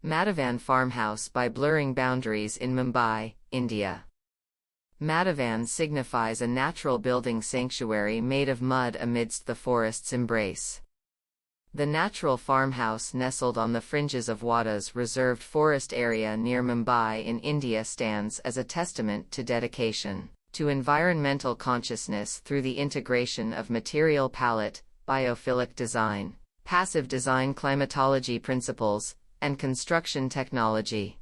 Maativan Farmhouse by blurring boundaries in Mumbai, India. Maativan signifies a natural building sanctuary made of mud amidst the forest's embrace. The natural farmhouse nestled on the fringes of Wada's reserved forest area near Mumbai in India stands as a testament to dedication to environmental consciousness through the integration of material palette, biophilic design, passive design climatology principles, and construction technology.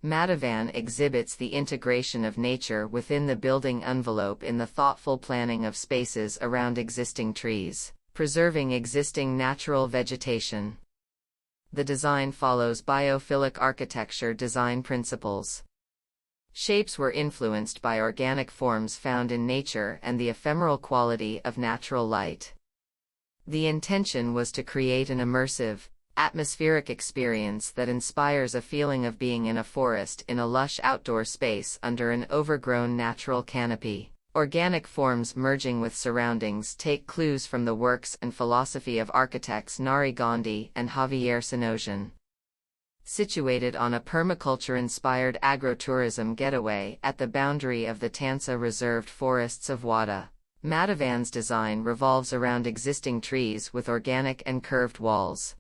Maativan exhibits the integration of nature within the building envelope in the thoughtful planning of spaces around existing trees, preserving existing natural vegetation. The design follows biophilic architecture design principles. Shapes were influenced by organic forms found in nature and the ephemeral quality of natural light. The intention was to create an immersive, atmospheric experience that inspires a feeling of being in a forest in a lush outdoor space under an overgrown natural canopy. Organic forms merging with surroundings take clues from the works and philosophy of architects Nari Gandhi and Javier Sinojan. Situated on a permaculture-inspired agrotourism getaway at the boundary of the Tansa reserved forests of Wada, Maativan's design revolves around existing trees with organic and curved walls.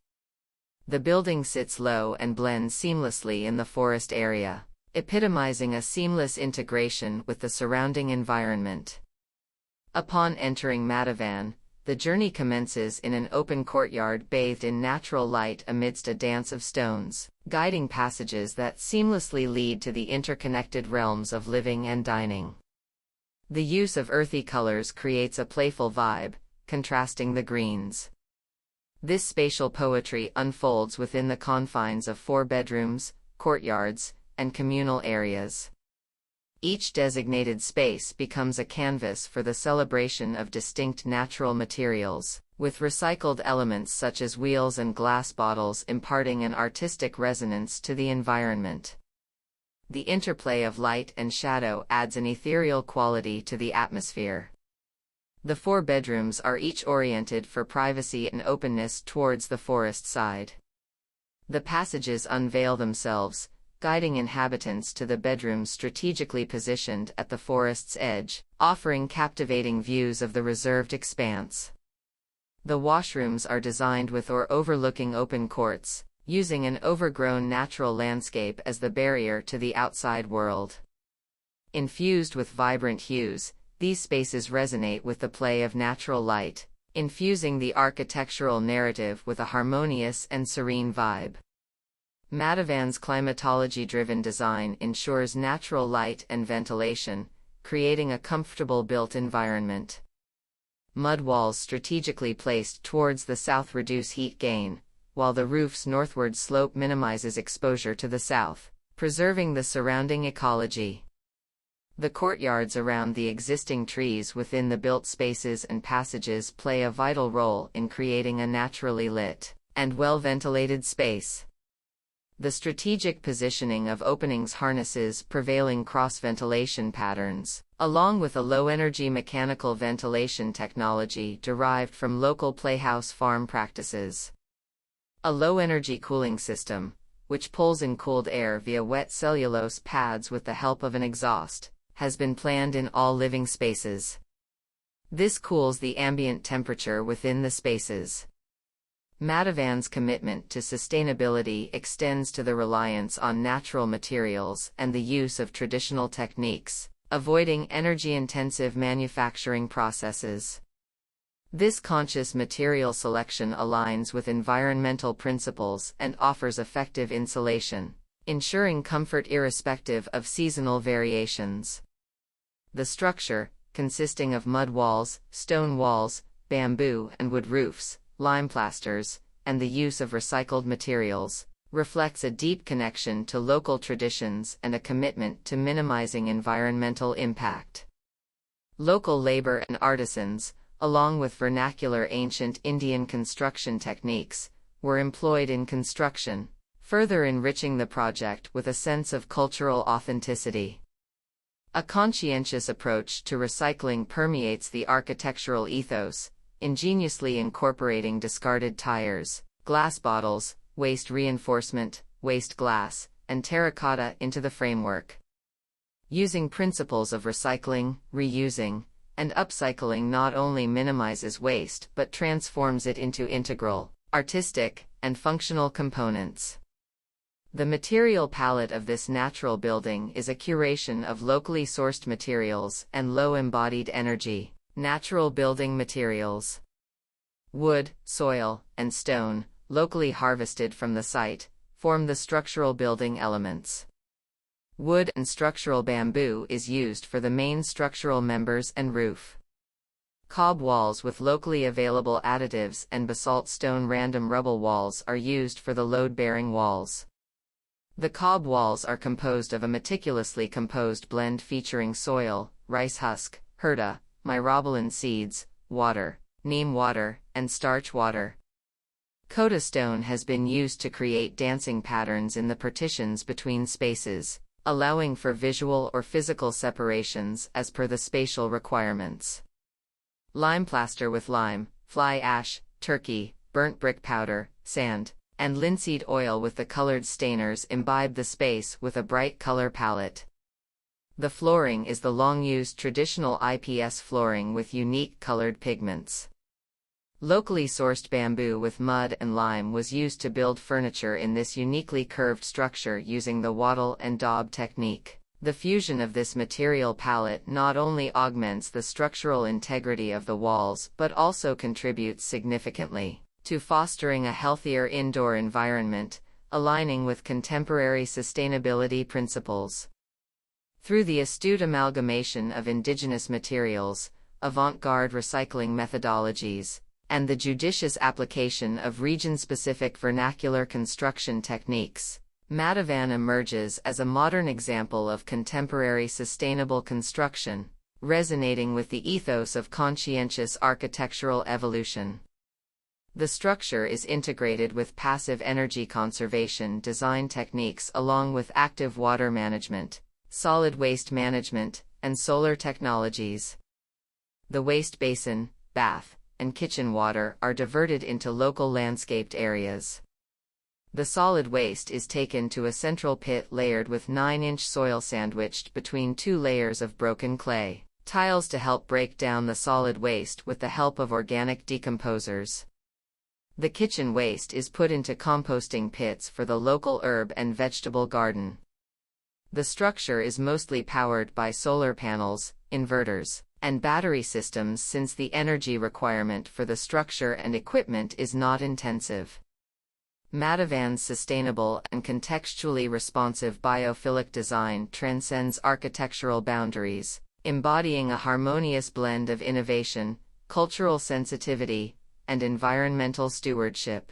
The building sits low and blends seamlessly in the forest area, epitomizing a seamless integration with the surrounding environment. Upon entering Maativan, the journey commences in an open courtyard bathed in natural light amidst a dance of stones, guiding passages that seamlessly lead to the interconnected realms of living and dining. The use of earthy colors creates a playful vibe, contrasting the greens. This spatial poetry unfolds within the confines of 4 bedrooms, courtyards, and communal areas. Each designated space becomes a canvas for the celebration of distinct natural materials, with recycled elements such as wheels and glass bottles imparting an artistic resonance to the environment. The interplay of light and shadow adds an ethereal quality to the atmosphere. The 4 bedrooms are each oriented for privacy and openness towards the forest side. The passages unveil themselves, guiding inhabitants to the bedrooms strategically positioned at the forest's edge, offering captivating views of the reserved expanse. The washrooms are designed with or overlooking open courts, using an overgrown natural landscape as the barrier to the outside world. Infused with vibrant hues, these spaces resonate with the play of natural light, infusing the architectural narrative with a harmonious and serene vibe. Maativan's climatology-driven design ensures natural light and ventilation, creating a comfortable built environment. Mud walls strategically placed towards the south reduce heat gain, while the roof's northward slope minimizes exposure to the south, preserving the surrounding ecology. The courtyards around the existing trees within the built spaces and passages play a vital role in creating a naturally lit and well-ventilated space. The strategic positioning of openings harnesses prevailing cross-ventilation patterns, along with a low-energy mechanical ventilation technology derived from local playhouse farm practices. A low-energy cooling system, which pulls in cooled air via wet cellulose pads with the help of an exhaust, has been planned in all living spaces. This cools the ambient temperature within the spaces. Maativan's commitment to sustainability extends to the reliance on natural materials and the use of traditional techniques, avoiding energy-intensive manufacturing processes. This conscious material selection aligns with environmental principles and offers effective insulation, ensuring comfort irrespective of seasonal variations. The structure, consisting of mud walls, stone walls, bamboo and wood roofs, lime plasters, and the use of recycled materials, reflects a deep connection to local traditions and a commitment to minimizing environmental impact. Local labor and artisans, along with vernacular ancient Indian construction techniques, were employed in construction, further enriching the project with a sense of cultural authenticity. A conscientious approach to recycling permeates the architectural ethos, ingeniously incorporating discarded tires, glass bottles, waste reinforcement, waste glass, and terracotta into the framework. Using principles of recycling, reusing, and upcycling not only minimizes waste but transforms it into integral, artistic, and functional components. The material palette of this natural building is a curation of locally sourced materials and low embodied energy. Natural building materials: wood, soil, and stone, locally harvested from the site, form the structural building elements. Wood and structural bamboo is used for the main structural members and roof. Cob walls with locally available additives and basalt stone random rubble walls are used for the load-bearing walls. The cob walls are composed of a meticulously composed blend featuring soil, rice husk, herda, myrobalan seeds, water, neem water, and starch water. Coda stone has been used to create dancing patterns in the partitions between spaces, allowing for visual or physical separations as per the spatial requirements. Lime plaster with lime, fly ash, turkey, burnt brick powder, sand, and linseed oil with the colored stainers imbibe the space with a bright color palette. The flooring is the long-used traditional IPS flooring with unique colored pigments. Locally sourced bamboo with mud and lime was used to build furniture in this uniquely curved structure using the wattle and daub technique. The fusion of this material palette not only augments the structural integrity of the walls but also contributes significantly to fostering a healthier indoor environment, aligning with contemporary sustainability principles. Through the astute amalgamation of indigenous materials, avant-garde recycling methodologies, and the judicious application of region-specific vernacular construction techniques, Maativan emerges as a modern example of contemporary sustainable construction, resonating with the ethos of conscientious architectural evolution. The structure is integrated with passive energy conservation design techniques along with active water management, solid waste management, and solar technologies. The waste basin, bath, and kitchen water are diverted into local landscaped areas. The solid waste is taken to a central pit layered with 9-inch soil sandwiched between 2 layers of broken clay tiles to help break down the solid waste with the help of organic decomposers. The kitchen waste is put into composting pits for the local herb and vegetable garden. The structure is mostly powered by solar panels, inverters, and battery systems since the energy requirement for the structure and equipment is not intensive. Maativan's sustainable and contextually responsive biophilic design transcends architectural boundaries, embodying a harmonious blend of innovation, cultural sensitivity, and environmental stewardship.